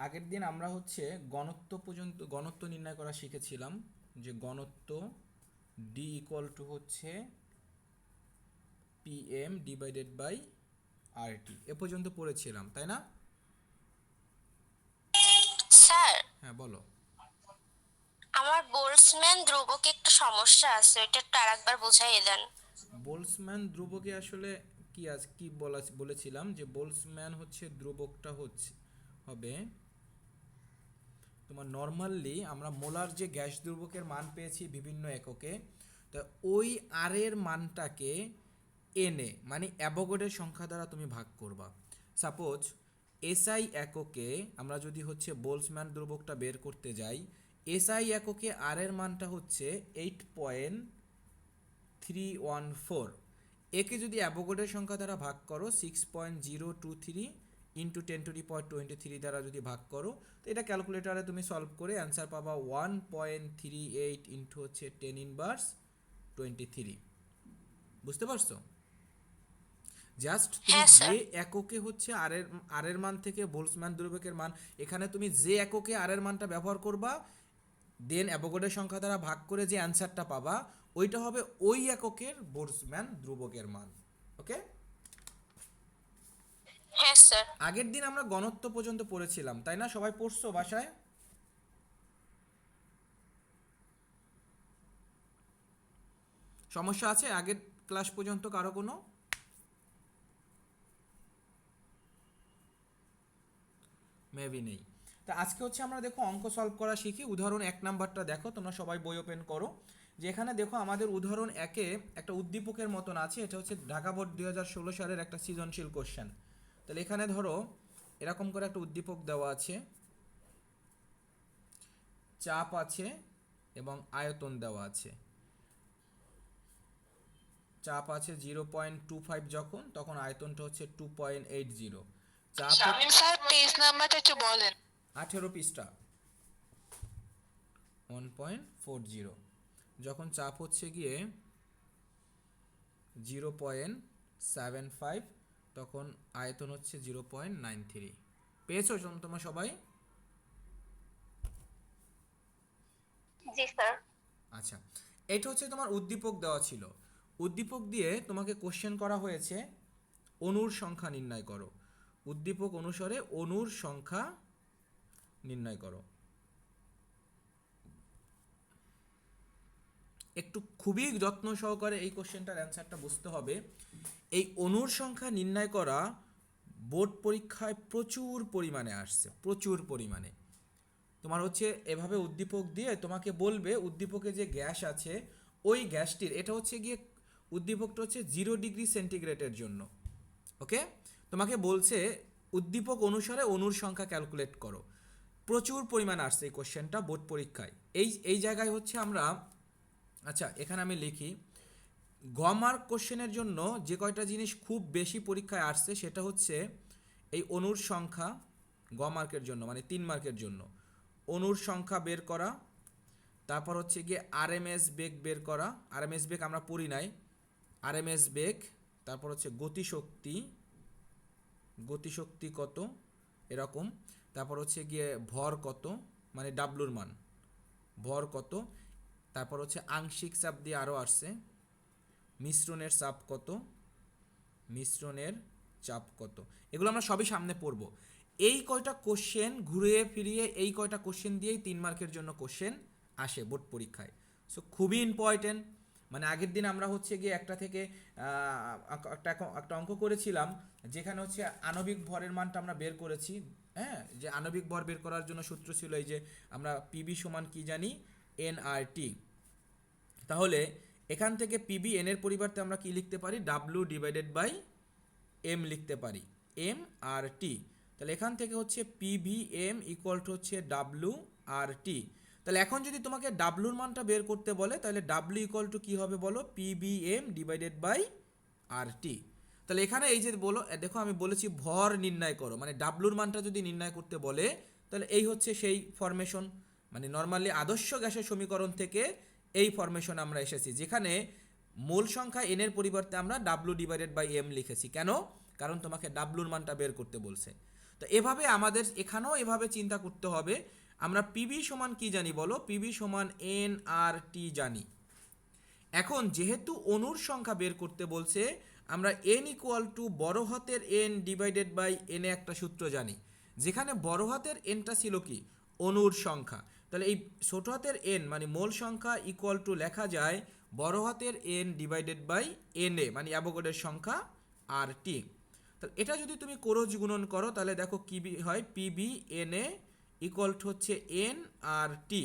আগের দিন আমরা হচ্ছে ঘনত্ব নির্ণয় করা শিখেছিলাম, যে ঘনত্ব ডি ইকুয়াল টু হচ্ছে পিএম ডিভাইডেড বাই আরটি, এ পর্যন্ত পড়েছিলাম তাই না? স্যার, হ্যাঁ বলো। আমার বোল্টজম্যান ধ্রুবকে একটু সমস্যা আছে, ওইটা একটু আরেকবার বুঝাইয়ে দেন। বোল্টজম্যান ধ্রুবকে আসলে কি বলেছিলাম, যে বোল্টজম্যান হচ্ছে ধ্রুবকটা হচ্ছে হবে তোমার নর্মালি আমরা মোলার যে গ্যাস ধ্রুবকের মান পেয়েছি বিভিন্ন এককে, তো ওই আর এর মানটাকে এনে মানে অ্যাভোগাড্রোর সংখ্যা দ্বারা তুমি ভাগ করবা। সাপোজ এসআই এককে আমরা যদি হচ্ছে বোল্টজম্যান ধ্রুবকটা বের করতে যাই, এসআই এককে আর এর মানটা হচ্ছে 8.314, একে যদি অ্যাভোগাড্রোর সংখ্যা দ্বারা ভাগ করো 6.023 ইন্টু 10⁻23 দ্বারা যদি ভাগ করো, তো এটা ক্যালকুলেটারে তুমি সলভ করে অ্যান্সার পাবা 1.38 ইন্টু হচ্ছে 10⁻23। বুঝতে পারছো? জাস্ট তুমি হ্যাঁ যে স্যার। এককে হচ্ছে আর এর মান থেকে বোল্টজম্যান ধ্রুবকের মান, এখানে তুমি যে এককে আর এর মানটা ব্যবহার করবা, দেন অ্যাভোগাড্রোর সংখ্যা দ্বারা ভাগ করে যে অ্যান্সারটা পাবা, ওইটা হবে ওই এককের বোল্টজম্যান ধ্রুবকের মান। ওকে? হ্যাঁ স্যার। আগের দিন আমরা ঘনত্ব পর্যন্ত পড়েছিলাম তাই না? সবাই পড়ছো বাসায়? সমস্যা আছে আগের ক্লাস পর্যন্ত কারো কোনো? মেবি নেই। তা আজকে হচ্ছে আমরা দেখো অঙ্ক সলভ করা শিখি। উদাহরণ 1 নাম্বারটা দেখো, তোমরা সবাই বই ওপেন করো। যে এখানে দেখো আমাদের উদাহরণ 1-এ একটা উদ্দীপকের মতন আছে, এটা হচ্ছে ঢাকা বোর্ড 2016 সালের একটা সৃজনশীল কোশ্চেন। তাহলে এখানে ধরো এরকম করে একটা উদ্দীপক দেওয়া আছে, চাপ আছে এবং আয়তন দেওয়া আছে। চাপ আছে 0.25, যখন তখন আয়তনটা হচ্ছে 2.80। চাপ শামীম স্যার, পেজ নাম্বারটা একটু বলেন। 18 পৃষ্ঠা, 1.40। যখন চাপ হচ্ছে গিয়ে 0.75, তখন আয়তন হচ্ছে 0.93। পেয়েছো তোমরা সবাই? জি স্যার। আচ্ছা, এটা হচ্ছে তোমার উদ্দীপক দেওয়া ছিল। উদ্দীপক দিয়ে তোমাকে কোশ্চেন করা হয়েছে অণুর সংখ্যা নির্ণয় করো। উদ্দীপক অনুসারে অণুর সংখ্যা নির্ণয় করো। একটু খুবই যত্ন সহকারে এই কোশ্চেনটার অ্যান্সারটা বুঝতে হবে। এই অণুর সংখ্যা নির্ণয় করা বোর্ড পরীক্ষায় প্রচুর পরিমাণে আসছে, প্রচুর পরিমাণে। তোমার হচ্ছে এভাবে উদ্দীপক দিয়ে তোমাকে বলবে উদ্দীপকে যে গ্যাস আছে ওই গ্যাসটির, এটা হচ্ছে গিয়ে উদ্দীপকটা হচ্ছে 0 ডিগ্রি সেন্টিগ্রেডের জন্য। ওকে? তোমাকে বলছে উদ্দীপক অনুসারে অণুর সংখ্যা ক্যালকুলেট করো। প্রচুর পরিমাণে আসছে এই কোশ্চেনটা বোর্ড পরীক্ষায়। এই জায়গায় হচ্ছে আমরা, আচ্ছা এখানে আমি লিখি, গ মার্ক কোশ্চেনের জন্য যে কয়টা জিনিস খুব বেশি পরীক্ষায় আসছে সেটা হচ্ছে এই অণুর সংখ্যা। গ মার্কের জন্য মানে 3 মার্কের জন্য অণুর সংখ্যা বের করা, তারপর হচ্ছে গিয়ে আরএমএস বেগ বের করা। আরএমএস বেগ আমরা পড়ি নাই, আরএমএস বেগ। তারপর হচ্ছে গতিশক্তি, গতিশক্তি কত এরকম। তারপর হচ্ছে গিয়ে ভর কত, মানে ডাব্লুর মান, ভর কত। তারপর হচ্ছে আংশিক চাপ দিয়ে আরও আসছে, মিশ্রণের চাপ কত, মিশ্রণের চাপ কত। এগুলো আমরা সবই সামনে পড়ব। এই কয়টা কোশ্চেন ঘুরিয়ে ফিরিয়ে এই কয়টা কোশ্চেন দিয়েই 3 মার্কের জন্য কোশ্চেন আসে বোর্ড পরীক্ষায়। সো খুবই ইম্পর্টেন্ট। মানে আগের দিন আমরা হচ্ছে গিয়ে একটা থেকে একটা অঙ্ক করেছিলাম, যেখানে হচ্ছে আণবিক ভরের মানটা আমরা বের করেছি। হ্যাঁ, যে আণবিক ভর বের করার জন্য সূত্র ছিল এই যে আমরা পিবি সমান কি জানি, এনআরটি। তাহলে এখান থেকে পিবি এন এর পরিবর্তে আমরা কি লিখতে পারি, ডাব্লু ডিভাইডেড বাই এম লিখতে পারি, এম আর টি। তাহলে এখান থেকে হচ্ছে পিভি এম ইকুয়াল টু হচ্ছে ডাব্লু আর টি। তাহলে এখন যদি তোমাকে ডাব্লুর মানটা বের করতে বলে, তাহলে ডাব্লু ইকুয়াল টু কী হবে বলো, PB M divided by R T. তাহলে এখানে এই যে বলো, দেখো আমি বলেছি ভর নির্ণয় করো, মানে ডাব্লুর মানটা যদি নির্ণয় করতে বলে তাহলে এই হচ্ছে সেই ফরমেশন। মানে নর্মালি আদর্শ গ্যাসের সমীকরণ থেকে এই ফরমেশন আমরা এসেছি, যেখানে মোল সংখ্যা এন এর পরিবর্তে আমরা ডাব্লু ডিভাইডেড বাই এম লিখেছি। কেন? কারণ তোমাকে ডাব্লুর মানটা বের করতে বলছে। তো এভাবে আমাদের এখানেও এভাবে চিন্তা করতে হবে। আমরা পিবি সমান কি জানি বলো? পিবি সমান এন আর টি জানি। এখন যেহেতু অণুর সংখ্যা বের করতে বলছে, আমরা এন ইকুয়াল টু বড় হাতের এন ডিভাইডেড বাই এনে একটা সূত্র জানি, যেখানে বড় হাতের এনটা ছিল কি? অণুর সংখ্যা। তাহলে এই ছোট হাতের এন মানে মোল সংখ্যা ইকুয়াল টু লেখা যায় বড় হাতের N divided by N A মানে অ্যাভোগাড্রোর সংখ্যা আর টি। তাহলে এটা যদি তুমি কোরজ গুণন করো তাহলে দেখো কি হয়, PV N A equal to হচ্ছে এন আর টি।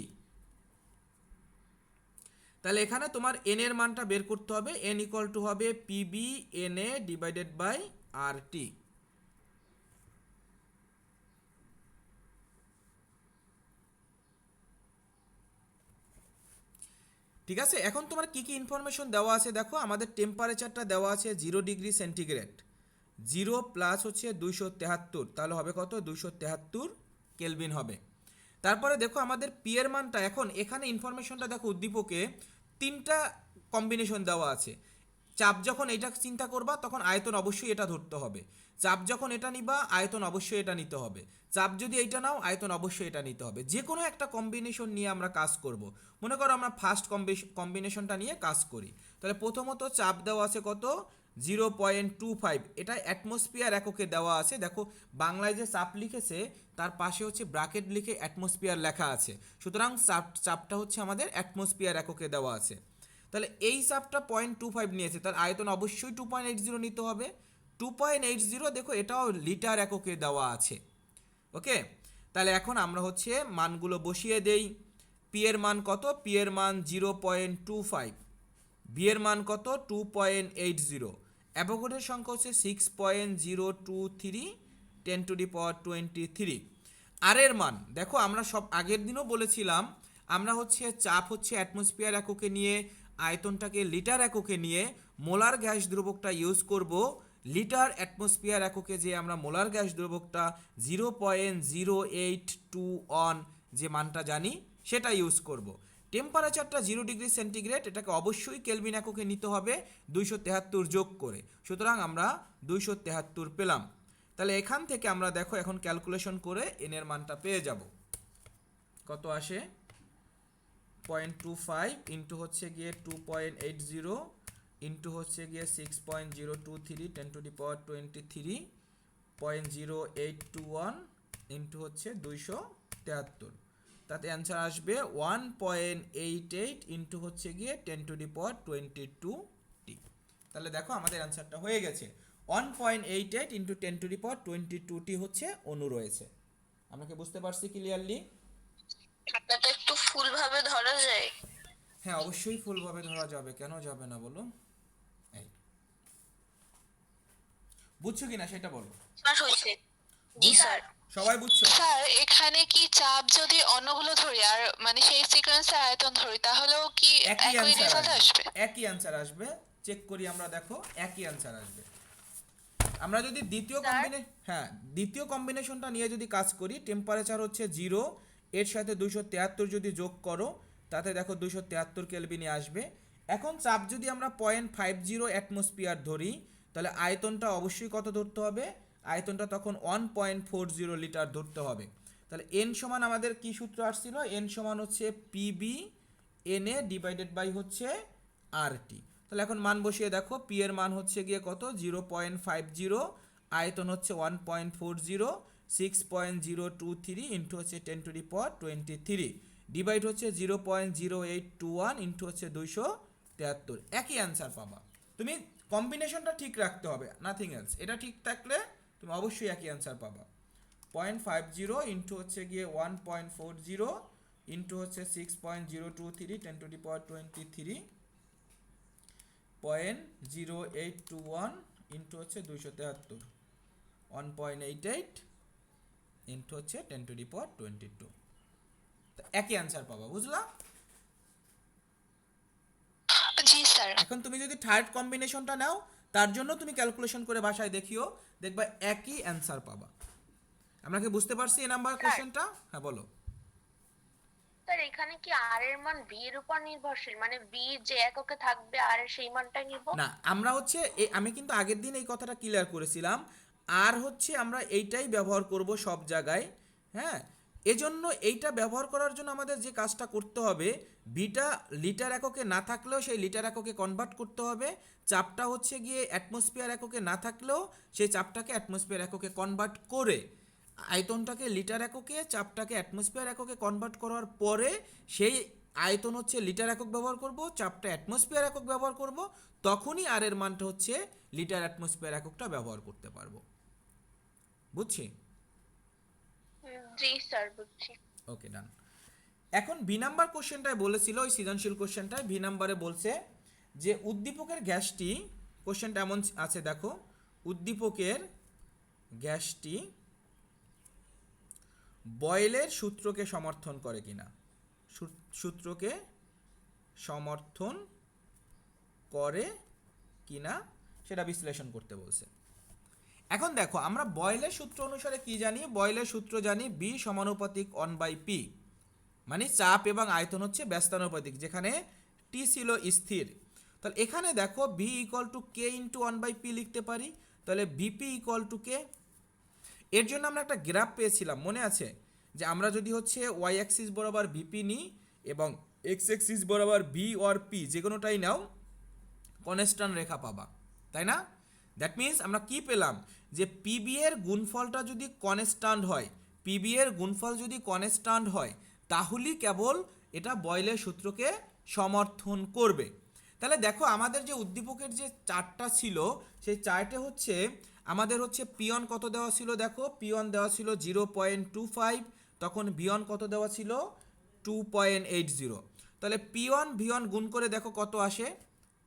তাহলে এখানে তোমার এন এর মানটা বের করতে হবে, এন ইকুয়াল টু হবে PV N A divided by R T. ঠিক আছে, এখন তোমার কি কি ইনফরমেশন দেওয়া আছে দেখো। আমাদের টেম্পারেচারটা দেওয়া আছে 0 ডিগ্রি সেন্টিগ্রেড, 0 প্লাস হচ্ছে 273, তাহলে হবে কত? 273 কেলভিন হবে। তারপরে দেখো আমাদের পি এর মানটা, এখন এখানে ইনফরমেশনটা দেখো, উদ্দীপকে তিনটা কম্বিনেশন দেওয়া আছে। চাপ যখন এটা চিন্তা করবা তখন আয়তন অবশ্যই এটা ধরতে হবে, চাপ যখন এটা নিবা আয়তন অবশ্যই এটা নিতে হবে, চাপ যদি এইটা নাও আয়তন অবশ্যই এটা নিতে হবে। যে কোনো একটা কম্বিনেশন নিয়ে আমরা কাজ করব। মনে করো আমরা ফার্স্ট কম্বিনেশনটা নিয়ে কাজ করি। তাহলে প্রথমত চাপ দেওয়া আছে কত? 0.25, এটা অ্যাটমসফিয়ার এককে দেওয়া আছে। দেখো বাংলায় যে চাপ লিখেছে তার পাশে হচ্ছে ব্র্যাকেট লিখে অ্যাটমসফিয়ার লেখা আছে, সুতরাং চাপটা হচ্ছে আমাদের অ্যাটমসফিয়ার এককে দেওয়া আছে। তাহলে এই চাপটা 0.25 নিয়েছে, তার আয়তন অবশ্যই 2.80 নিতে হবে। 2.80 দেখো এটাও লিটার এককে দেওয়া আছে। ওকে, তাহলে এখন আমরা হচ্ছে মানগুলো বসিয়ে দেই। পি এর মান কত? পি এর মান 0.25, বি এর মান কত? 2.80, অ্যাভোগাড্রোর সংখ্যা হচ্ছে 6.023 10⁻23। আর এর মান দেখো, আমরা সব আগের দিনও বলেছিলাম আমরা হচ্ছে চাপ হচ্ছে অ্যাটমসফিয়ার এককে নিয়ে, আয়তনটাকে লিটার এককে নিয়ে মোলার গ্যাস দ্রবকটা ইউজ করব। লিটার অ্যাটমসফিয়ার এককে যে আমরা মোলার গ্যাস দ্রবকটা 0.0821 যে মানটা জানি সেটা ইউজ করব। টেম্পারেচারটা 0 ডিগ্রি সেন্টিগ্রেড, এটাকে অবশ্যই কেলভিন এককে নিতে হবে 273 যোগ করে, সুতরাং আমরা 273 পেলাম। তাহলে এখান থেকে আমরা দেখো এখন ক্যালকুলেশন করে এন এর মানটা পেয়ে যাব। কত আসে? 0.25 ইন্টু হচ্ছে গিয়ে 2.80 ইন্টু হচ্ছে গিয়ে 6.023 10⁻23 0.0821 ইন্টু হচ্ছে 273, তাতে অ্যান্সার আসবে 1.88 ইন্টু হচ্ছে গিয়ে 10⁻22 টি। তাহলে দেখো আমাদের অ্যান্সারটা হয়ে গেছে 1.88 ইন্টু 10⁻22 টি হচ্ছে অণু রয়েছে। আমরা কি বুঝতে পারছি ক্লিয়ারলি? আপনারটা একটু ফুল ভাবে ধরা যায়? হ্যাঁ অবশ্যই ফুলভাবে ধরা যাবে, কেন যাবে না বলো? এই বুঝছো কিনা সেটা বলো। স্যার হয়েছে। জি স্যার। সবাই বুঝছো? স্যার এখানে কি চাপ যদি অন্যগুলো ধরি আর মানে সেই সিকোয়েন্সে আয়তন ধরি তাহলেও কি একই একই অ্যান্সার রেজাল্ট আসবে? একই অ্যান্সার আসবে। চেক করি আমরা, দেখো একই অ্যান্সার আসবে। আমরা যদি দ্বিতীয় কম্বিনেশনটা নিয়ে যদি কাজ করি, টেম্পারেচার হচ্ছে 0, এর সাথে 273 যদি যোগ করো তাতে দেখো 273 কেলভিনে আসবে। এখন চাপ যদি আমরা 0.50 অ্যাটমসফিয়ার ধরি তাহলে আয়তনটা অবশ্যই কত ধরতে হবে? আয়তনটা তখন 1.40 লিটার ধরতে হবে। তাহলে এন সমান আমাদের কি সূত্র আসছিল? এন সমান হচ্ছে PV N A divided by হচ্ছে আর টি। তাহলে এখন মান বসিয়ে দেখো, পি এর মান হচ্ছে গিয়ে কত? 0.50, আয়তন হচ্ছে 1.40, 6.023 ইন্টু হচ্ছে 10⁻23 ডিভাইড হচ্ছে 0.0821 ইন্টু হচ্ছে 273, একই অ্যান্সার পাবা। তুমি কম্বিনেশনটা ঠিক রাখতে হবে, নাথিং এলস। এটা ঠিক থাকলে তুমি অবশ্যই একই অ্যান্সার পাবা। 0.50 ইন্টু হচ্ছে গিয়ে 1.40 ইন্টু হচ্ছে 6.023 10⁻23 0.0821 ইন্টু হচ্ছে 273, 1.88 ইন্টু হচ্ছে 10⁻22, একই অ্যান্সার পাবা, বুঝলা? জি স্যার। এখন তুমি যদি থার্ড কম্বিনেশনটা নাও তার জন্য তুমি ক্যালকুলেশন করে বাসায় দেখিও, দেখবা একই অ্যান্সার পাবা। আমরা কি বুঝতে পারছি এই নাম্বার কোশ্চেনটা? হ্যাঁ বলো। স্যার এখানে কি আর এর মান বি এর উপর নির্ভরশীল, মানে বি যে এককে থাকবে আর এর সেই মানটাই নিব? না, আমরা হচ্ছে আমি কিন্তু আগের দিন এই কথাটা ক্লিয়ার করেছিলাম। আর হচ্ছে আমরা এইটাই ব্যবহার করব সব জায়গায়, হ্যাঁ। এজন্য এইটা ব্যবহার করার জন্য আমাদের যে কাজটা করতে হবে, বিটা লিটার এককে না থাকলেও সেই লিটার এককে কনভার্ট করতে হবে, চাপটা হচ্ছে গিয়ে অ্যাটমসফিয়ার এককে না থাকলেও সেই চাপটাকে অ্যাটমসফিয়ার এককে কনভার্ট করে আয়তনটাকে লিটার এককে, চাপটাকে অ্যাটমসফিয়ার এককে কনভার্ট করার পরে সেই আয়তন হচ্ছে লিটার একক ব্যবহার করব, চাপটা অ্যাটমসফিয়ার একক ব্যবহার করব, তখনই আর এর মানটা হচ্ছে লিটার অ্যাটমসফিয়ার এককটা ব্যবহার করতে পারবো। বুঝছি? জি স্যার বুঝছি। ওকে, ডান। এখন বি নাম্বার কোশ্চেনটায় বলেছিল, ওই সৃজনশীল কোশ্চেনটায় বি নাম্বারে বলছে যে উদ্দীপকের গ্যাসটি, কোশ্চেনটা এমন আছে দেখো, উদ্দীপকের গ্যাসটি বয়েলের সূত্রকে সমর্থন করে কিনা, সূত্রকে সমর্থন করে কিনা সেটা বিশ্লেষণ করতে বলছে। এখন দেখো আমরা বয়েলের সূত্র অনুসারে কি জানি, বয়েলের সূত্র জানি বি সমানুপাতিক 1/p, মানে চাপ এবং আয়তন হচ্ছে ব্যস্তানুপাতিক, যেখানে টি ছিল স্থির। তাহলে এখানে দেখো V equal to K into 1/p লিখতে পারি, তাহলে বিপি ইকুয়াল টু কে। এর জন্য আমরা একটা গ্রাফ পেয়েছিলাম, মনে আছে যে আমরা যদি হচ্ছে ওয়াই অ্যাক্সিস বরাবর বিপি নিই এবং এক্স অ্যাক্সিস বরাবর বি অর পি যে কোনোটাই নাও, কনস্ট্যান্ট রেখা পাবা, তাই না? দ্যাট মিন্স আমরা কি পেলাম, যে পিবি এর গুণফলটা যদি কনস্ট্যান্ট হয়, পিবি এর গুণফল যদি কনস্ট্যান্ট হয়, তাহলেই কেবল এটা বয়েলের সূত্রকে সমর্থন করবে। তাহলে দেখো আমাদের যে উদ্দীপকের যে চার্টটা ছিল, সেই চার্টে হচ্ছে আমাদের হচ্ছে পিওন কত দেওয়া ছিল, দেখো পিওন দেওয়া ছিল 0.25, তখন বিয়ন কত দেওয়া ছিল 2.80। তাহলে পিওন ভিওন গুণ করে দেখো কত আসে,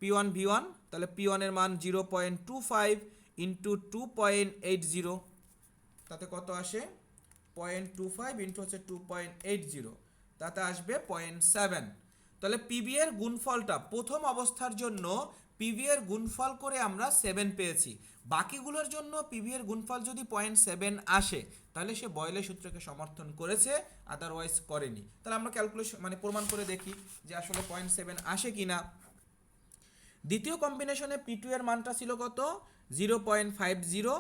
P1 V1, তাহলে P1 এর মান 0.25 ইন্টু 2.80, তাতে কত আসে 0.25 ইন্টু হচ্ছে 2.80, তাতে আসবে 0.7। তাহলে পিবি এর গুণফলটা প্রথম অবস্থার জন্য পিবি এর গুণফল করে আমরা 7 পেয়েছি, বাকিগুলোর জন্য পিবি এর গুণফল যদি 0.7 আসে তাহলে সে বয়েলের সূত্রকে সমর্থন করেছে, আদারওয়াইজ করেনি। তাহলে আমরা ক্যালকুলেশন মানে প্রমাণ করে দেখি যে আসলে 0.7 আসে কিনা। দ্বিতীয় কম্বিনেশনে P2 এর মানটা ছিল কত 0.50,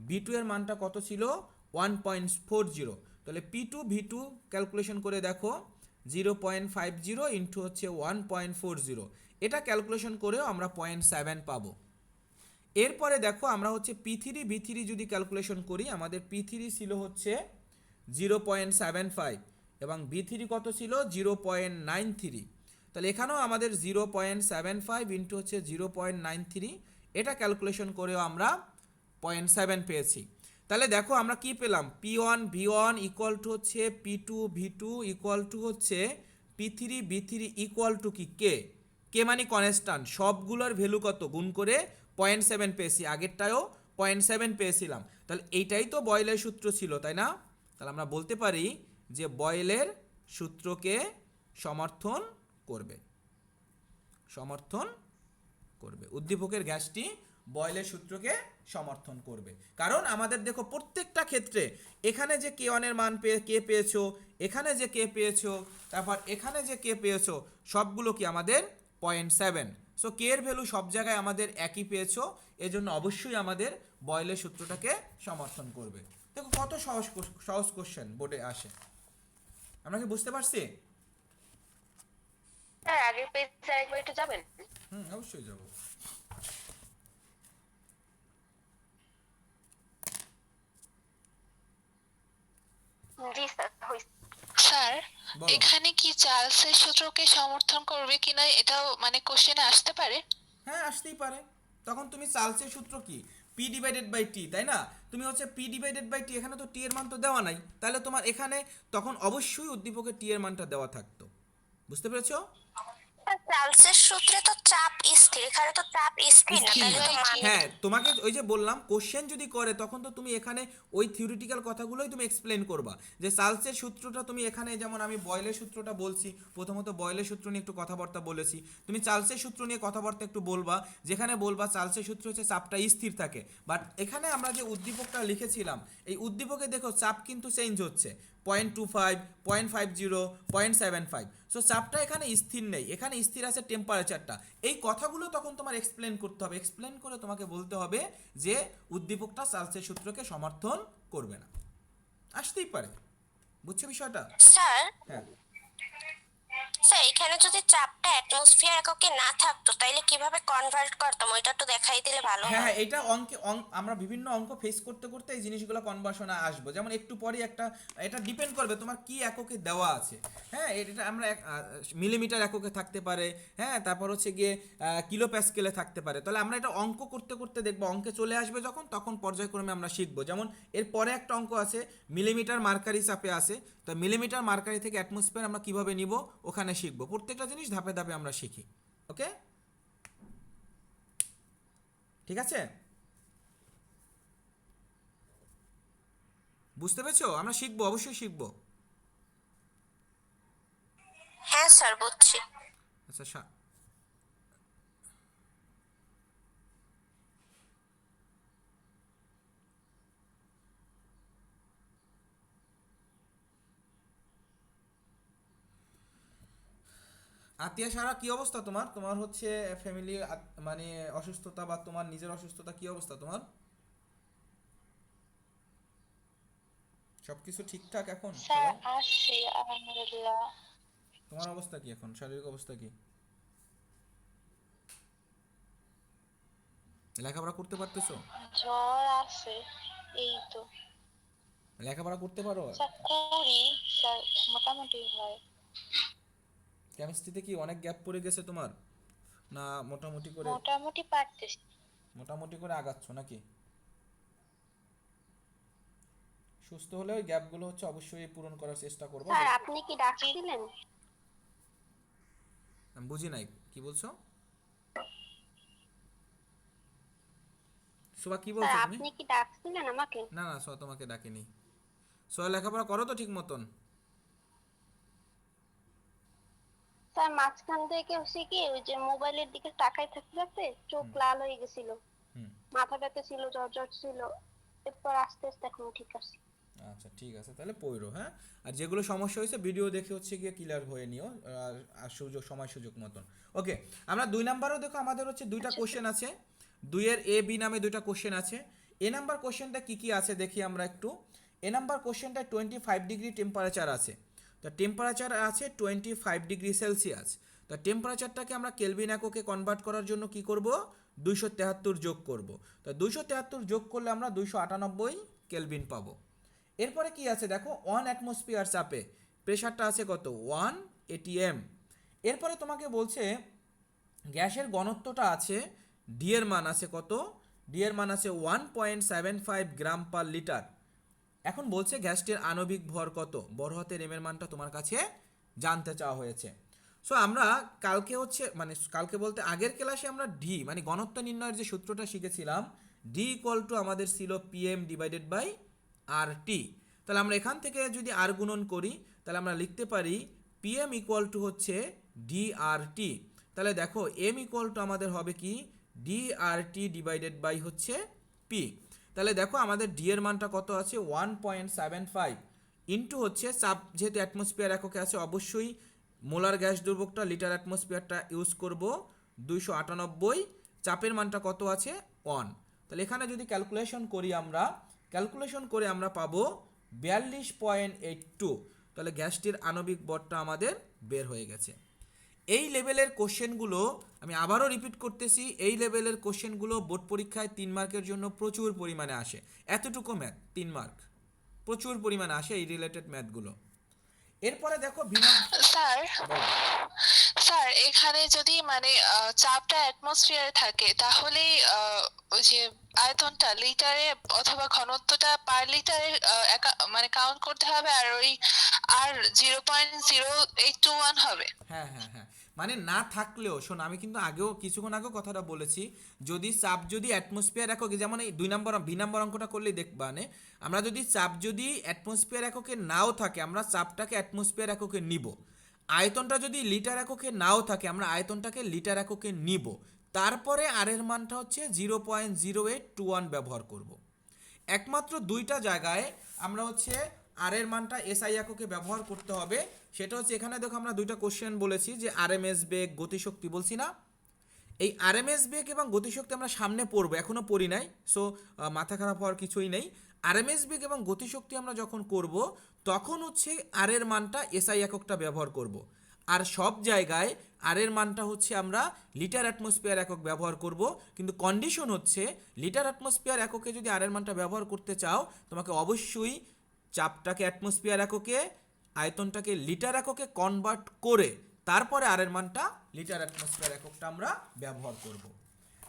B2 এর মানটা কত ছিল 1.40। তাহলে P2 V2 ক্যালকুলেশন করে দেখো 0.50 ইন্টু হচ্ছে 1.40, এটা ক্যালকুলেশন করেও আমরা 0.7 পাবো। এরপরে দেখো আমরা হচ্ছে P3 V3 যদি ক্যালকুলেশন করি, আমাদের P3 ছিল হচ্ছে 0.75 এবং B3 কত ছিল 0.93। তাহলে এখানেও আমাদের 0.75 ইন্টু হচ্ছে 0.93, এটা ক্যালকুলেশন করেও আমরা 0.7 পেয়েছি। তাহলে দেখো আমরা কি পেলাম, P1 V1 ইকুয়াল টু হচ্ছে P2 V2 ইকুয়াল টু হচ্ছে P3 B3 ইকুয়াল টু কি কে মানে কনস্ট্যান্ট, সবগুলোর ভ্যালু কত গুণ করে 0.7 পেয়েছি, আগেরটাও 0.7 পেয়েছিলাম। তাহলে এইটাই তো বয়েলের সূত্র ছিল, তাই না? তাহলে আমরা বলতে পারি যে বয়েলের সূত্রকে সমর্থন করবে, সমর্থন করবে, উদ্দীপকের গ্যাসটি বয়েলের সূত্রকে সমর্থন করবে। কারণ আমাদের দেখো প্রত্যেকটা ক্ষেত্রে এখানে যে K1 এর মান কে পেয়েছো, এখানে যে কে পেয়েছো, তারপর এখানে যে কে পেয়েছো, সবগুলো কি আমাদের 0.7। সো কে এর ভ্যালু সব জায়গায় আমাদের একই পেয়েছো, এজন্য অবশ্যই আমাদের বয়েলের সূত্রটাকে সমর্থন করবে। দেখো কত সহজ কোশ্চেন বোর্ডে আসে, আমরা কি বুঝতে পারছি? স্যার আগের পেজে আরেকবার একটু যাবেন? অবশ্যই যাব। জি স্যার হইছে। স্যার বলো। এখানে কি চার্লসের সূত্রকে সমর্থন করবে কিনা এটাও মানে কোশ্চেনে আসতে পারে? হ্যাঁ আসতেই পারে। তখন তুমি চার্লসের সূত্র কি P/T, তাই না? তুমি হচ্ছে P/T, এখানে তো টি এর মান তো দেওয়া নাই, তাহলে তোমার এখানে তখন অবশ্যই উদ্দীপকে টি এর মানটা দেওয়া থাকতো। বুঝতে পেরেছো? চার্লসের সূত্রে তো চাপ স্থির, এখানে তো চাপ স্থির না, তাহলে তো মান। হ্যাঁ তোমাকে ওই যে বললাম কোশ্চেন যদি করে তখন তো তুমি এখানে ওই থিওরিটিক্যাল কথাগুলোই তুমি এক্সপ্লেন করবা, যে চার্লসের সূত্রটা তুমি এখানে, যেমন আমি বয়েলের সূত্রটা বলছি, প্রথমত বয়েলের সূত্র নিয়ে একটু কথাবার্তা বলেছি, তুমি চার্লসের সূত্র নিয়ে কথাবার্তা একটু বলবা, যেখানে বলবা চার্লসের সূত্র হচ্ছে চাপটা স্থির থাকে, বাট এখানে আমরা যে উদ্দীপকটা লিখেছিলাম এই উদ্দীপকে দেখো চাপ কিন্তু চেঞ্জ হচ্ছে, 0.25, 0.50, 0.75। সো চাপটা এখানে স্থির নেই, এখানে স্থির আছে টেম্পারেচারটা। এই কথাগুলো তখন তোমার এক্সপ্লেন করতে হবে, এক্সপ্লেন করে তোমাকে বলতে হবে যে উদ্দীপকটা চার্লসের সূত্রকে সমর্থন করবে না। আসতেই পারে, বুঝছো বিষয়টা? স্যার হ্যাঁ, স্যার এখানে যদি চাপটা অ্যাটমসফিয়ার এককে না থাকতো তাইলে কিভাবে কনভার্ট করতাম ওইটা একটু দেখাই দিলে ভালো হ্যাঁ হয়। হ্যাঁ, এটা আমরা বিভিন্ন অঙ্ক ফেস করতে করতে এই জিনিসগুলো কনভার্সনে আসবো। যেমন একটু পরে একটা, এটা ডিপেন্ড করবে তোমার কি এককে দেওয়া আছে। হ্যাঁ, এটা আমরা মিলিমিটার এককে থাকতে পারে, হ্যাঁ, তারপর হচ্ছে গিয়ে কিলো প্যাসকেলে থাকতে পারে। তাহলে আমরা এটা অঙ্ক করতে করতে দেখবো, অঙ্কে চলে আসবে যখন, তখন পর্যায়ক্রমে আমরা শিখবো। যেমন এর পরে একটা অঙ্ক আছে মিলিমিটার মার্কারি চাপে আছে, তো মিলিমিটার মার্কারি থেকে অ্যাটমসফিয়ার আমরা কিভাবে নিব ওখানে শিখবো। প্রত্যেকটা জিনিস ধাপে ধাপে আমরা শিখি। ওকে, ঠিক আছে, বুঝতে পেরেছো? আমরা শিখবো, অবশ্যই শিখবো। হ্যাঁ স্যার বুঝছি। আচ্ছা আতিয়া সারা কি অবস্থা তোমার? তোমার হচ্ছে ফ্যামিলি মানে অসুস্থতা বা তোমার নিজের অসুস্থতা কি অবস্থা তোমার? সবকিছু ঠিকঠাক এখন স্যার সবাই? আসছি আলহামদুলিল্লাহ। তোমার অবস্থা কি এখন, শারীরিক অবস্থা কি? লেখাপড়া করতে পারতেছো? জ্বর আছে, এই তো। লেখাপড়া করতে পারো? স্যার করি, স্যার মোটামুটি হয়। কেমিস্ট্রিতে কি অনেক গ্যাপ পড়ে গেছে তোমার, না মোটামুটি করে? মোটামুটি পারতেছি। মোটামুটি করে আগাচ্ছ নাকি? সুস্থ হলে ওই গ্যাপগুলো হচ্ছে অবশ্যই পূরণ করার চেষ্টা করবো। স্যার আপনি কি ডাকছিলেন? আমি বুঝি নাই কি বলছো, সোয়া কি স্যার বলছো তুমি? আপনি কি ডাকছিলেন আমাকে? না না, সোয়া তোমাকে ডাকেনি। সোয়া লেখাপড়া করো তো ঠিক মতন? স্যার মাঝখান থেকে হচ্ছে কি ওই যে মোবাইলের দিকে তাকাই থাকতে থাকতে চোখ লাল হয়ে গেছিল, হুম, মাথা ব্যথা ছিল, জ্বর জ্বর ছিল, এরপর আস্তে আস্তে এখন ঠিক আছে। আচ্ছা ঠিক আছে, তাহলে পড়ো। হ্যাঁ, আর যেগুলো সমস্যা হয়েছে ভিডিও দেখে হচ্ছে গিয়ে ক্লিয়ার হয়ে নিও, আর সময় সুযোগ মতন। ওকে, আমরা 2 নাম্বারও দেখো, আমাদের হচ্ছে দুইটা কোশ্চেন আছে, 2-এর এ বি নামে দুইটা কোশ্চেন আছে। এ নাম্বার কোশ্চেনটা কি কি আছে দেখি আমরা একটু। এ নাম্বার কোশ্চেনটা 25 ডিগ্রি টেম্পারেচার আছে, তো টেম্পারেচার আছে 25 ডিগ্রি সেলসিয়াস। তো টেম্পারেচারটাকে আমরা কেলভিন এককে কনভার্ট করার জন্য কি করব, 273 যোগ করব। তো 273 যোগ করলে আমরা 298 কেলভিন পাবো। এরপরে কি আছে দেখো, 1 অ্যাটমসফিয়ার চাপে প্রেশারটা আছে কত, 1 atm। এরপরে তোমাকে বলছে গ্যাসের ঘনত্বটা আছে, ডি এর মান আছে কত, ডি এর মান আছে 1.75 গ্রাম পার লিটার। এখন বলছে গ্যাসটির আণবিক ভর কত, বড় হাতের এম এর মানটা তোমার কাছে জানতে চাওয়া হয়েছে। সো আমরা কালকে হচ্ছে মানে কালকে বলতে আগের ক্লাসে আমরা ডি মানে ঘনত্ব নির্ণয়ের যে সূত্রটা শিখেছিলাম, ডি ইকুয়াল টু আমাদের ছিল PM divided by R T. তাহলে আমরা এখান থেকে যদি আর গুণন করি তাহলে আমরা লিখতে পারি পিএম ইকুয়াল টু হচ্ছে ডি আর টি। তাহলে দেখো এম ইকুয়াল টু আমাদের হবে কি, D R T divided by হচ্ছে পি। তাহলে দেখো আমাদের ডি এর মানটা কত আছে, 1.75 ইন্টু হচ্ছে চাপ, যেহেতু অ্যাটমসফিয়ার এককে আছে অবশ্যই মোলার গ্যাস দুর্ভোগটা লিটার অ্যাটমসফিয়ারটা ইউজ করব 298, চাপের মানটা কত আছে 1। তাহলে এখানে যদি ক্যালকুলেশন করি আমরা, ক্যালকুলেশন করে আমরা পাবো 42.82। তাহলে গ্যাসটির আণবিক ভরটা আমাদের বের হয়ে গেছে। এই লেভেলের কোশ্চেনগুলো আমি আবারও রিপিট করতেছি, এই লেভেলের কোশ্চেনগুলো বোর্ড পরীক্ষায় 3 মার্কের জন্য প্রচুর পরিমাণে আসে। এতটুকু ম্যাথ 3 মার্ক প্রচুর পরিমাণে আসে এই রিলেটেড ম্যাথগুলো। এরপরে দেখো স্যার স্যার এখানে যদি মানে চাপটা অ্যাটমসফিয়ারে থাকে তাহলে ওই যে আয়তনটা লিটারে অথবা ঘনত্বটা পার লিটারে মানে কাউন্ট করতে হবে, আর ওই আর 0.0821 হবে। হ্যাঁ হ্যাঁ হ্যাঁ, মানে না থাকলেও শোন, আমি কিন্তু আগেও কিছুক্ষণ আগেও কথাটা বলেছি, যদি চাপ যদি অ্যাটমসফিয়ার এককে, যেমন এই 2 নম্বর বি নম্বর অঙ্কটা করলেই দেখবা মানে আমরা যদি চাপ যদি অ্যাটমসফিয়ার এককে নাও থাকে আমরা চাপটাকে অ্যাটমসফিয়ার এককে নিব, আয়তনটা যদি লিটার এককে নাও থাকে আমরা আয়তনটাকে লিটার এককে নিব, তারপরে আর এর মানটা হচ্ছে 0.0821 ব্যবহার করব। একমাত্র দুইটা জায়গায় আমরা হচ্ছে আর এর মানটা এসআই এককে ব্যবহার করতে হবে। সেটা হচ্ছে এখানে দেখো আমরা দুইটা কোশ্চেন বলেছি যে আরএমএস বেগ গতিশক্তি বলছি না, এই আরএমএস বেগ এবং গতিশক্তি আমরা সামনে পড়বো, এখনও পড়ি নাই, সো মাথা খারাপ হওয়ার কিছুই নেই। আরএমএস বেগ এবং গতিশক্তি আমরা যখন করব তখন হচ্ছে আর এর মানটা এসআই এককটা ব্যবহার করব। আর সব জায়গায় আর এর মানটা হচ্ছে আমরা লিটার অ্যাটমসফিয়ার একক ব্যবহার করব, কিন্তু কন্ডিশন হচ্ছে লিটার অ্যাটমসফিয়ার এককে যদি আর এর মানটা ব্যবহার করতে চাও তোমাকে অবশ্যই চাপটাকে অ্যাটমসফিয়ার এককে, আয়তনটাকে লিটার এককে কনভার্ট করে তারপরে আর এর মানটা লিটার অ্যাটমসফিয়ার এককটা আমরা ব্যবহার করব।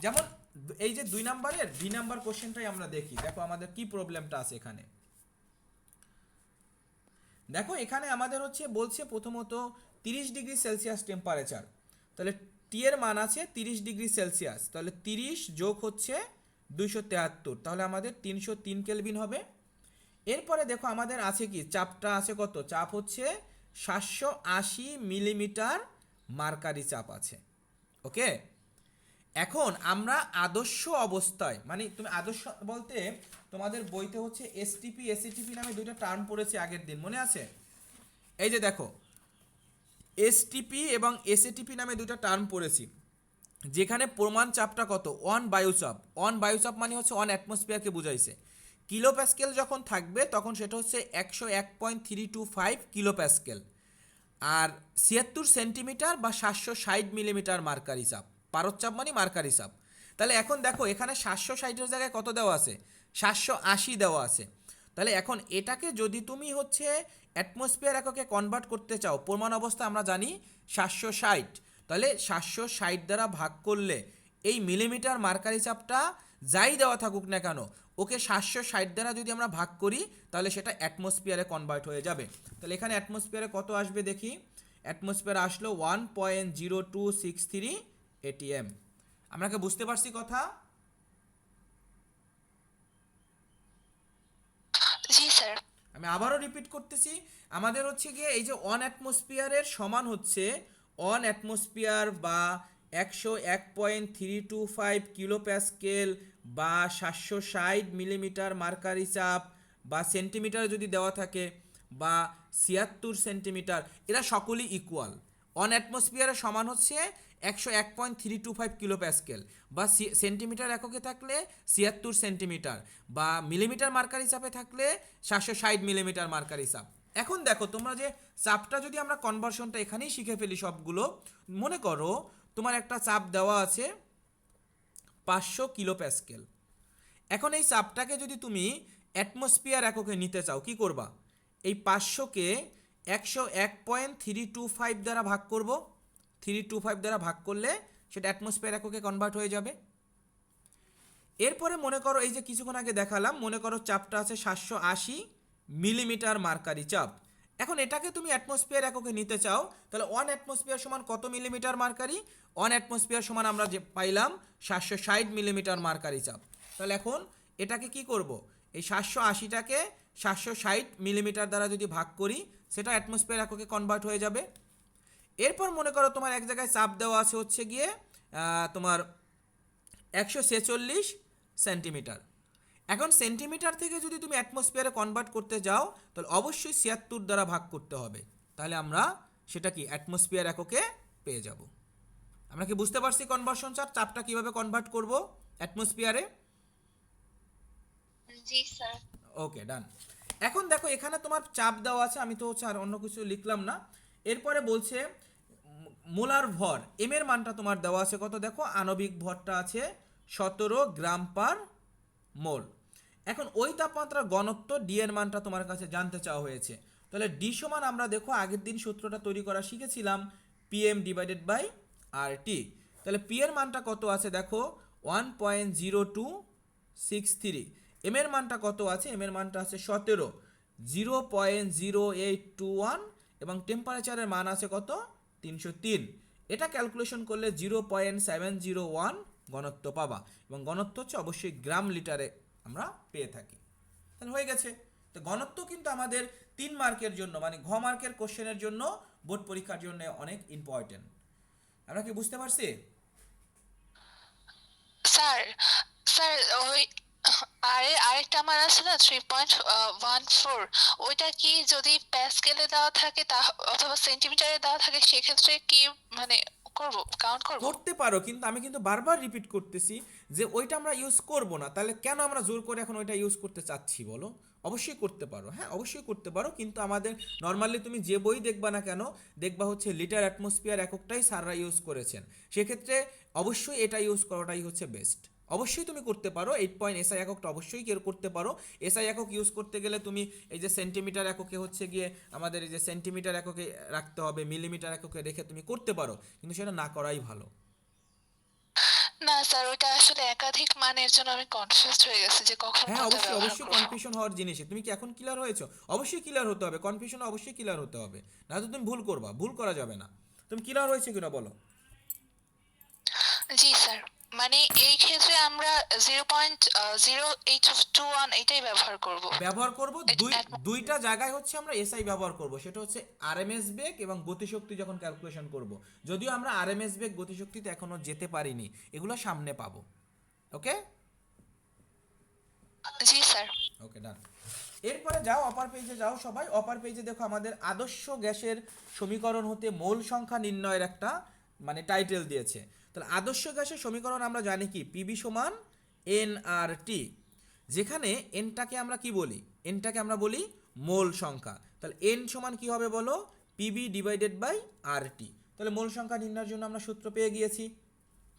যেমন এই যে 2 নম্বরের বি নাম্বার কোশ্চেনটাই আমরা দেখি, দেখো আমাদের কি প্রবলেমটা আছে এখানে। দেখো এখানে আমাদের হচ্ছে বলছে প্রথমত 30 ডিগ্রি সেলসিয়াস টেম্পারেচার, তাহলে টি এর মান আছে 30 ডিগ্রি সেলসিয়াস, তাহলে 30 যোগ হচ্ছে 273, তাহলে আমাদের 303 কেলভিন হবে। এরপরে দেখো আমাদের আছে কি, চাপটা আছে কত, চাপ হচ্ছে 780 মিলিমিটার মার্কারি চাপ আছে। ওকে, এখন আমরা আদর্শ অবস্থায়, মানে তুমি আদর্শ বলতে তোমাদের বইতে হচ্ছে এসটিপি এসিটিপি নামে দুইটা টার্ম পড়েছে আগের দিন, মনে আছে? এই যে দেখো এসটিপি এবং এসএটিপি নামে দুইটা টার্ম পড়েছি, যেখানে প্রমাণ চাপটা কত, 1 বায়ুচাপ। 1 বায়ুচাপ মানে হচ্ছে 1 অ্যাটমসফিয়ারকে বুঝাইছে। কিলো প্যাসকেল যখন থাকবে তখন সেটা হচ্ছে 101.325 কিলো প্যাসকেল, আর 76 সেন্টিমিটার বা 760 মিলিমিটার মার্কারি চাপ। পারদ চাপ মানে মার্কারি চাপ। তাহলে এখন দেখো এখানে 760-এর জায়গায় কত দেওয়া আছে, 780 দেওয়া আছে। তাহলে এখন এটাকে যদি তুমি হচ্ছে অ্যাটমসফিয়ার এককে কনভার্ট করতে চাও, প্রমাণ অবস্থা আমরা জানি 760, তাহলে 760 দ্বারা ভাগ করলে এই মিলিমিটার মার্কারি চাপটা যাই দেওয়া থাকুক না কেন, ওকে 760 দ্বারা যদি আমরা ভাগ করি তাহলে সেটা অ্যাটমসফিয়ারে কনভার্ট হয়ে যাবে। তাহলে এখানে অ্যাটমসফিয়ারে কত আসবে দেখি, অ্যাটমসফিয়ার আসলো 1.0263 ATM। আমরা কি বুঝতে পারছি কথা? জি স্যার। আমি আবারও রিপিট করতেছি, আমাদের হচ্ছে গিয়ে এই যে 1 অ্যাটমসফিয়ারের সমান হচ্ছে 1 অ্যাটমসফিয়ার বা 101.325 কিলো প্যাসকেল বা 760 মিলিমিটার মার্কারি চাপ বা সেন্টিমিটার যদি দেওয়া থাকে বা 76 সেন্টিমিটার, এরা সকলেই ইকুয়াল। 1 অ্যাটমসফিয়ারের সমান হচ্ছে 101.325 কিলো প্যাসকেল বা সেন্টিমিটার এককে থাকলে 76 সেন্টিমিটার বা মিলিমিটার মার্কারি চাপে থাকলে 760 মিলিমিটার মার্কারি চাপ। এখন দেখো তোমরা যে চাপটা যদি আমরা কনভার্সনটা এখানেই শিখে ফেলি সবগুলো, মনে করো তোমার একটা চাপ দেওয়া আছে 500 কিলো প্যাসকেল। এখন এই চাপটাকে যদি তুমি অ্যাটমসফিয়ার এককে নিতে চাও কি করবা, এই 500কে 101.325 দ্বারা ভাগ করব, 325 দ্বারা ভাগ করলে সেটা অ্যাটমসফিয়ার এককে কনভার্ট হয়ে যাবে। এরপরে মনে করো এই যে কিছুক্ষণ আগে দেখালাম, মনে করো চাপটা আছে 780 মিলিমিটার মার্কারি চাপ। এখন এটাকে তুমি অ্যাটমসফিয়ার এককে নিতে চাও, তাহলে 1 অ্যাটমসফিয়ার সমান কত মিলিমিটার মার্কারি, 1 অ্যাটমসফিয়ার সমান আমরা যে পাইলাম 760 মিলিমিটার মার্কারি চাপ। তাহলে এখন এটাকে কি করব, এই 780টাকে 760 মিলিমিটার দ্বারা যদি ভাগ করি সেটা অ্যাটমসফিয়ার এককে কনভার্ট হয়ে যাবে। এরপর মনে করো তোমার এক জায়গায় চাপ দেওয়া আছে হচ্ছে গিয়ে তোমার 146 সেন্টিমিটার। এখন সেন্টিমিটার থেকে যদি তুমি অ্যাটমসফিয়ারে কনভার্ট করতে যাও তাহলে অবশ্যই 76 দ্বারা ভাগ করতে হবে, তাহলে আমরা সেটা কি অ্যাটমসফিয়ার এককে পেয়ে যাব। আমরা কি বুঝতে পারছি কনভার্সন চাপটা কিভাবে কনভার্ট করব অ্যাটমসফিয়ারে? জি স্যার। ওকে, ডান। এখন দেখো এখানে তোমার চাপ দেওয়া আছে, আমি তো হচ্ছে আর অন্য কিছু লিখলাম না। এরপরে বলছে মোলার ভর, এম এর মানটা তোমার দেওয়া আছে কত, দেখো আণবিক ভরটা আছে 17 গ্রাম পার মোল। এখন ওই তাপমাত্রার ঘনত্ব ডি এর মানটা তোমার কাছে জানতে চাওয়া হয়েছে, তাহলে ডি সমান আমরা দেখো আগের দিন সূত্রটা তৈরি করা শিখেছিলাম PM divided by R T. তাহলে পি এর মানটা কত আছে দেখো 1.0263, এম এর মানটা কত আছে, এম এর মানটা আছে 17, 0.0821 এবং টেম্পারেচারের মান আছে কত 303। এটা ক্যালকুলেশন করলে 0.701 ঘনত্ব পাবা এবং ঘনত্ব হচ্ছে অবশ্যই গ্রাম লিটারে আমরা পেয়ে থাকি। তাহলে হয়ে গেছে। তো ঘনত্ব কিন্তু আমাদের 3 মার্কের জন্য মানে ঘ মার্কের কোশ্চেনের জন্য বোর্ড পরীক্ষার জন্য অনেক ইম্পর্টেন্ট। আমরা কি বুঝতে পারছি? স্যার, স্যার ওই আরে আরেকটা আমার আছে না 3.14, ওইটা কি যদি প্যাসকেলে দেওয়া থাকে তা অথবা সেন্টিমিটারে দেওয়া থাকে সেক্ষেত্রে কি মানে করব, কাউন্ট করব? করতে পারো, কিন্তু আমি কিন্তু বারবার রিপিট করতেছি যে ওইটা আমরা ইউজ করব না, তাহলে কেন আমরা জোর করে এখন ওইটা ইউজ করতে চাচ্ছি বলো? অবশ্যই করতে পারো, হ্যাঁ অবশ্যই করতে পারো, কিন্তু আমাদের নর্মালি তুমি যে বই দেখবা না কেন, দেখবা হচ্ছে লিটার অ্যাটমসফিয়ার এককটাই স্যাররা ইউজ করেছেন। সেক্ষেত্রে অবশ্যই এটা ইউজ করাটাই হচ্ছে বেস্ট। অবশ্যই তুমি করতে পারো 8 এসআই এককটা অবশ্যই কেউ করতে পারো। এসআই একক ইউজ করতে গেলে তুমি এই যে সেন্টিমিটার এককে হচ্ছে গিয়ে আমাদের এই যে সেন্টিমিটার এককে রাখতে হবে, মিলিমিটার এককে রেখে তুমি করতে পারো, কিন্তু সেটা না করাই ভালো। না স্যার, ওইটা আসলে একাধিক মানের জন্য আমি কনফিউজড হয়ে গেছি যে কখন হ্যাঁ কোনটা অবশ্যই ব্যবহার অবশ্যই করব। কনফিউশন হওয়ার জিনিস। তুমি কি এখন ক্লিয়ার হয়েছো? অবশ্যই ক্লিয়ার হতে হবে, কনফিউশন অবশ্যই ক্লিয়ার হতে হবে, না তো তুমি ভুল করবা, ভুল করা যাবে না। তুমি ক্লিয়ার হয়েছে কিনা বলো? জি স্যার, মানে এই ক্ষেত্রে আমরা 0.0821 এটাই ব্যবহার করব। ব্যবহার করব দুইটা জায়গায় হচ্ছে আমরা এসআই ব্যবহার করব, সেটা হচ্ছে আরএমএস বেগ এবং গতিশক্তি যখন ক্যালকুলেশন করব। যদিও আমরা আরএমএস বেগ গতিশক্তিতে এখনো যেতে পারিনি, এগুলো সামনে পাবো। ওকে জি স্যার। ওকে ডান। এরপরে যাও অপার পেজে, যাও সবাই অপার পেজে। দেখো আমাদের আদর্শ গ্যাসের সমীকরণ হতে মোল সংখ্যা নির্ণয়ের একটা মানে টাইটেল দিয়েছে। তাহলে আদর্শ গ্যাসের সমীকরণ আমরা জানি কি, পিবি সমান এন আর টি, যেখানে এনটাকে আমরা কি বলি, এনটাকে আমরা বলি মোল সংখ্যা। তাহলে এন সমান কি হবে বলো, PB divided by R T. তাহলে মোল সংখ্যা নির্ণয়ের জন্য আমরা সূত্র পেয়ে গিয়েছি।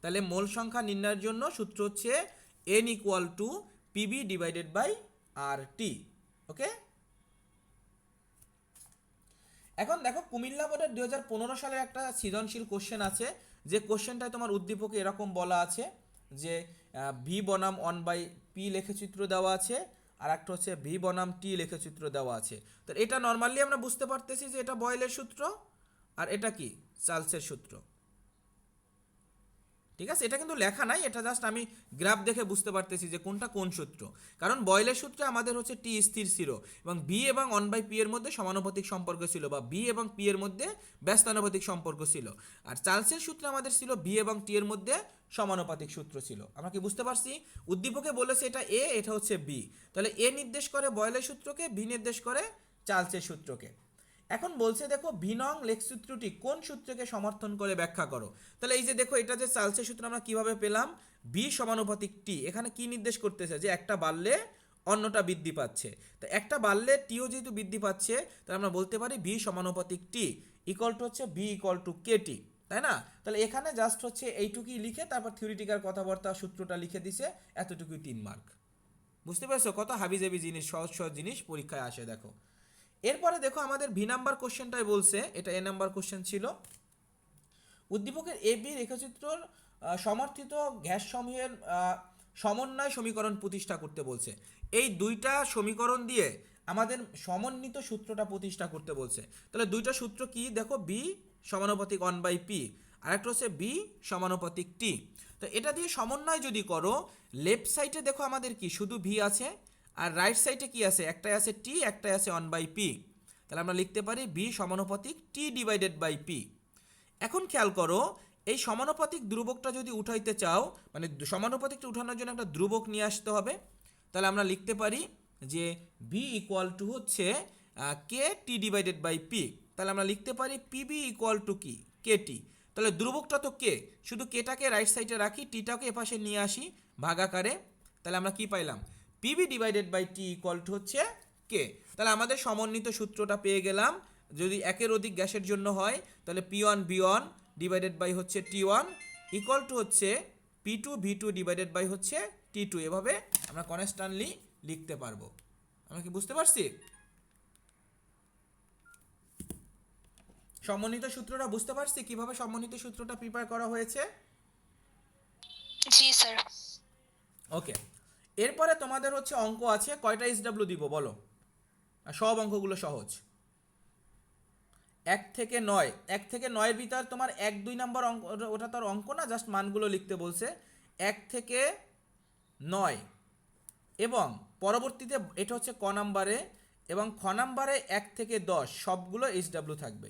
তাহলে মোল সংখ্যা নির্ণয়ের জন্য সূত্র হচ্ছে N equal to PV divided by R T. Okay, এখন দেখো কুমিল্লা বোর্ডের 2015 সালের একটা সৃজনশীল কোশ্চেন আছে, যে কোশ্চেনটায় তোমার উদ্দীপকে এরকম বলা আছে যে ভি বনাম 1/p লেখচিত্র দেওয়া আছে, আর একটা হচ্ছে ভি বনাম টি লেখচিত্র দেওয়া আছে। তো এটা নর্মালি আমরা বুঝতে পারতেছি যে এটা বয়েলের সূত্র, আর এটা কি চার্লসের সূত্র। ঠিক আছে, এটা কিন্তু লেখা নাই, এটা জাস্ট আমি গ্রাফ দেখে বুঝতে পারতেছি যে কোনটা কোন সূত্র। কারণ বয়েলের সূত্রে আমাদের হচ্ছে টি স্থির ছিল এবং বি এবং 1/p এর মধ্যে সমানুপাতিক সম্পর্ক ছিল, বা বি এবং পি এর মধ্যে ব্যস্তানুপাতিক সম্পর্ক ছিল। আর চার্লসের সূত্রে আমাদের ছিল বি এবং টি এর মধ্যে সমানুপাতিক সূত্র ছিল। আমরা কি বুঝতে পারছি? উদ্দীপকে বলেছে এটা এ, এটা হচ্ছে বি, তাহলে এ নির্দেশ করে বয়েলের সূত্রকে, বি নির্দেশ করে চার্লসের সূত্রকে। এখন বলছে দেখো ভি নং লেখসূত্রটি কোন সূত্রকে সমর্থন করে ব্যাখ্যা করো। তাহলে এই যে দেখো এটা যে চার্লসের সূত্র আমরা কিভাবে পেলাম, বি সমানুপাতিক টি, এখানে কি নির্দেশ করতেছে যে একটা বাড়লে অন্যটা বৃদ্ধি পাচ্ছে। তো একটা বাড়লে টিও যেহেতু বৃদ্ধি পাচ্ছে, তাহলে আমরা বলতে পারি বি সমানুপাতিক টি ইকুয়াল টু হচ্ছে বি ইকুয়াল টু কে টি, তাই না? তাহলে এখানে জাস্ট হচ্ছে এইটুকুই লিখে তারপর থিওরিটিক্যাল কথাবার্তা সূত্রটা লিখে দিছে, এতটুকুই 3 মার্ক। বুঝতে পারছো কত হাবিজাবি জিনিস, সহজ সহজ জিনিস পরীক্ষায় আসে। দেখো এরপরে দেখো আমাদের ভি নাম্বার কোশ্চেনটাই বলছে, এটা এ নাম্বার কোশ্চেন ছিল। উদ্দীপকের এ বি রেখাচিত্রর সমর্থিত গ্যাস সমূহের সমন্বয় সমীকরণ প্রতিষ্ঠা করতে বলছে। এই দুইটা সমীকরণ দিয়ে আমাদের সমন্বিত সূত্রটা প্রতিষ্ঠা করতে বলছে। তাহলে দুইটা সূত্র কি দেখো, বি সমানুপাতিক 1/p, আর একটা হচ্ছে বি সমানুপাতিক টি। তো এটা দিয়ে সমন্বয় যদি করো, লেফট সাইডে দেখো আমাদের কি শুধু ভি আছে, আর রাইট সাইডে কি আছে, একটাই আছে টি, একটাই আছে 1/p। তাহলে আমরা লিখতে পারি বি সমানুপাতিক টি ডিভাইডেড বাই পি। এখন খেয়াল করো, এই সমানুপাতিক ধ্রুবকটা যদি উঠাইতে চাও, মানে সমানুপাতিকটা উঠানোর জন্য একটা ধ্রুবক নিয়ে আসতে হবে। তাহলে আমরা লিখতে পারি যে বি ইকুয়াল টু হচ্ছে কে টি ডিভাইডেড বাই পি। তাহলে আমরা লিখতে পারি পিবি ইকুয়াল টু কি, কে টি। তাহলে ধ্রুবকটা তো কে, শুধু কেটাকে রাইট সাইডে রাখি, টিটাকে এপাশে নিয়ে আসি ভাগাকারে। তাহলে আমরা কি পাইলাম, PV divided by T equal to হচ্ছে কে। তাহলে আমাদের সমন্বিত সূত্রটা পেয়ে গেলাম। যদি একের অধিক গ্যাসের জন্য হয়, তাহলে P1 ডিভাইডেড বাই হচ্ছে T1 ইকুয়াল টু হচ্ছে P2 ডিভাইডেড বাই হচ্ছে T2। এভাবে আমরা কনস্ট্যান্টলি লিখতে পারবো। আমরা কি বুঝতে পারছি? সমন্বিত সূত্রটা বুঝতে পারছি কিভাবে সমন্বিত সূত্রটা প্রিপেয়ার করা হয়েছে? জি স্যার। ওকে, এরপরে তোমাদের হচ্ছে অঙ্ক আছে, কয়টা SW দিব বলো? আর সব অঙ্কগুলো সহজ। 1 থেকে 9, 1 থেকে 9 ভিতর তোমার 1-2 নাম্বার অঙ্ক, ওটা তার অঙ্ক না, জাস্ট মানগুলো লিখতে বলছে। 1 থেকে 9 এবং পরবর্তীতে এটা হচ্ছে ক নাম্বারে, এবং খ নাম্বারে 1 থেকে 10 সবগুলো SW থাকবে,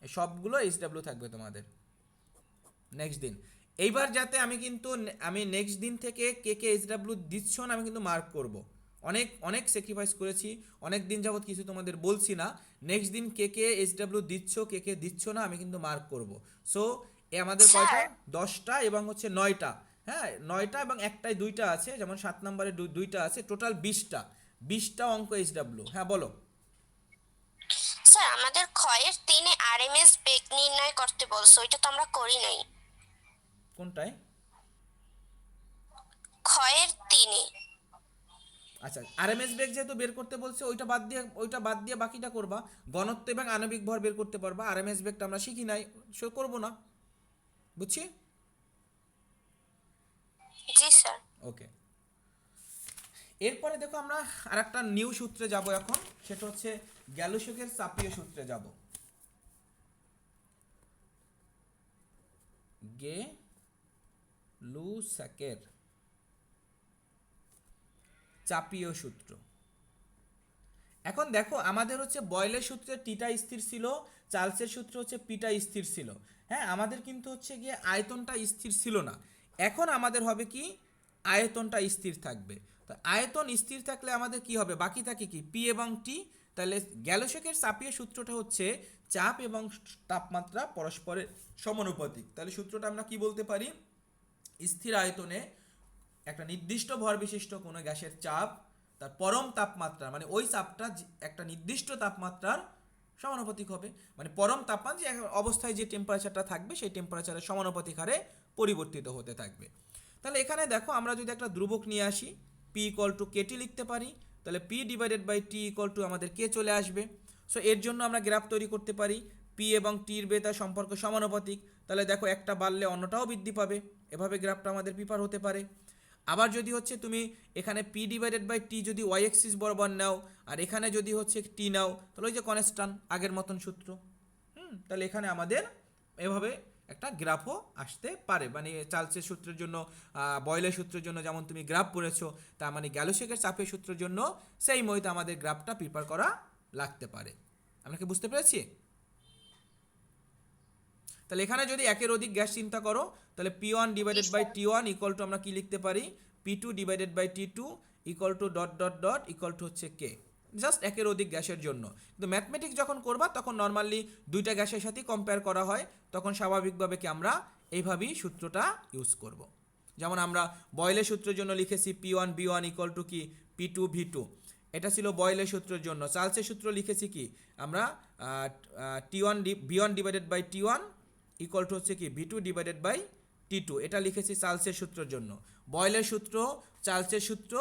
সবগুলো SW থাকবে তোমাদের। নেক্সট দিন এইবার যাতে আমি নেক্সট দিন থেকে কে কে এইচডাব্লিউ দিচ্ছ না আমি কিন্তু মার্ক করব। অনেক অনেক স্যাক্রিফাইস করেছি, অনেক দিন যাবত কিছু তোমাদের বলছি না। নেক্সট দিন কে কে এইচডাব্লিউ দিচ্ছ কে কে দিচ্ছ না আমি কিন্তু মার্ক করব। সো এ আমাদের কয়টা, স্যার 10টা এবং হচ্ছে 9টা। হ্যাঁ 9টা এবং একটাই 2টা আছে, যেমন 7 নম্বরে 2টা আছে, টোটাল 20টা অঙ্ক এইচডাব্লিউ। হ্যাঁ বলো। স্যার আমাদের ক্ষয়ের 3-এ আরএমএস বেগ নির্ণয় করতে বলছো, ওইটা তো আমরা করি নাই। কোনটায়? ক্ষয়ের 3-এ। আচ্ছা, আরএমএস বেগ যেহেতু বের করতে বলছে ওইটা বাদ দিয়ে বাকিটা করবা। ঘনত্ব এবং আণবিক ভর বের করতে পারবা, আরএমএস বেগটা আমরা শিখি নাই, সো করবো না, বুঝছি? জি স্যার। ওকে, এরপরে দেখো আমরা আরেকটা নিউ সূত্রে যাব এখন, সেটা হচ্ছে গ্যালুসকের চাপীয় সূত্রে যাব। গ্যালুসকের চাপীয় সূত্র। এখন দেখো আমাদের হচ্ছে বয়েলের সূত্রে টিটা স্থির ছিল, চার্লসের সূত্রে হচ্ছে পিটা স্থির ছিল। হ্যাঁ আমাদের কিন্তু হচ্ছে গিয়ে আয়তনটা স্থির ছিল না। এখন আমাদের হবে কি, আয়তনটা স্থির থাকবে। তো আয়তন স্থির থাকলে আমাদের কি হবে, বাকি থাকে কি পি এবং টি। তাহলে গ্যালুসকের চাপীয় সূত্রটা হচ্ছে চাপ এবং তাপমাত্রা পরস্পরের সমানুপাতিক। তাহলে সূত্রটা আমরা কি বলতে পারি, স্থির আয়তনে একটা নির্দিষ্ট ভর বিশিষ্ট কোনো গ্যাসের চাপ তার পরম তাপমাত্রা, মানে ওই চাপটা একটা নির্দিষ্ট তাপমাত্রার সমানুপাতিক হবে। মানে পরম তাপমান যে অবস্থায় যে টেম্পারেচারটা থাকবে সেই টেম্পারেচারের সমানুপাতিক হারে পরিবর্তিত হতে থাকবে। তাহলে এখানে দেখো আমরা যদি একটা ধ্রুবক নিয়ে আসি, পি ইকুয়াল টু কেটি লিখতে পারি, তাহলে P divided by T equal to আমাদের কে চলে আসবে। সো এর জন্য আমরা গ্রাফ তৈরি করতে পারি, পি এবং টির বেতার সম্পর্ক সমানুপাতিক। তাহলে দেখো একটা বাড়লে অন্যটাও বৃদ্ধি পাবে, এভাবে গ্রাফটা আমাদের প্রিপার হতে পারে। আবার যদি হচ্ছে তুমি এখানে পি ডিভাইডেড বাই টি যদি ওয়াই এক্সিস বরাবর নাও, আর এখানে যদি হচ্ছে টি নাও, তাহলে ওই যে কনস্ট্যান্ট আগের মতন সূত্র। তাহলে এখানে আমাদের এভাবে একটা গ্রাফও আসতে পারে। মানে চার্লসের সূত্রের জন্য, বয়েলের সূত্রের জন্য যেমন তুমি গ্রাফ পড়েছো, তার মানে গ্যালুসকের চাপের সূত্রের জন্য সেই মতো আমাদের গ্রাফটা প্রিপার করা লাগতে পারে। আমরা কি বুঝতে পেরেছি? তাহলে এখানে যদি একের অধিক গ্যাস চিন্তা করো, তাহলে P one divided by T one equal to আমরা কি লিখতে পারি, P two divided by T two equal to dot dot dot equal to হচ্ছে কে, জাস্ট একের অধিক গ্যাসের জন্য। কিন্তু ম্যাথমেটিক্স যখন করবা তখন নর্মালি দুইটা গ্যাসের সাথে কম্পেয়ার করা হয়, তখন স্বাভাবিকভাবে কি আমরা এইভাবেই সূত্রটা ইউজ করব। যেমন আমরা বয়েলের সূত্রের জন্য লিখেছি P one V one equal to কি পি টু ভি টু, এটা ছিল বয়েলের সূত্রের জন্য। চার্লসের সূত্র লিখেছি কি আমরা T one V one divided by T one equal to হচ্ছে কি V two divided by T two, এটা লিখেছি চার্লসের সূত্রের জন্য। বয়েলের সূত্র, চার্লসের সূত্র,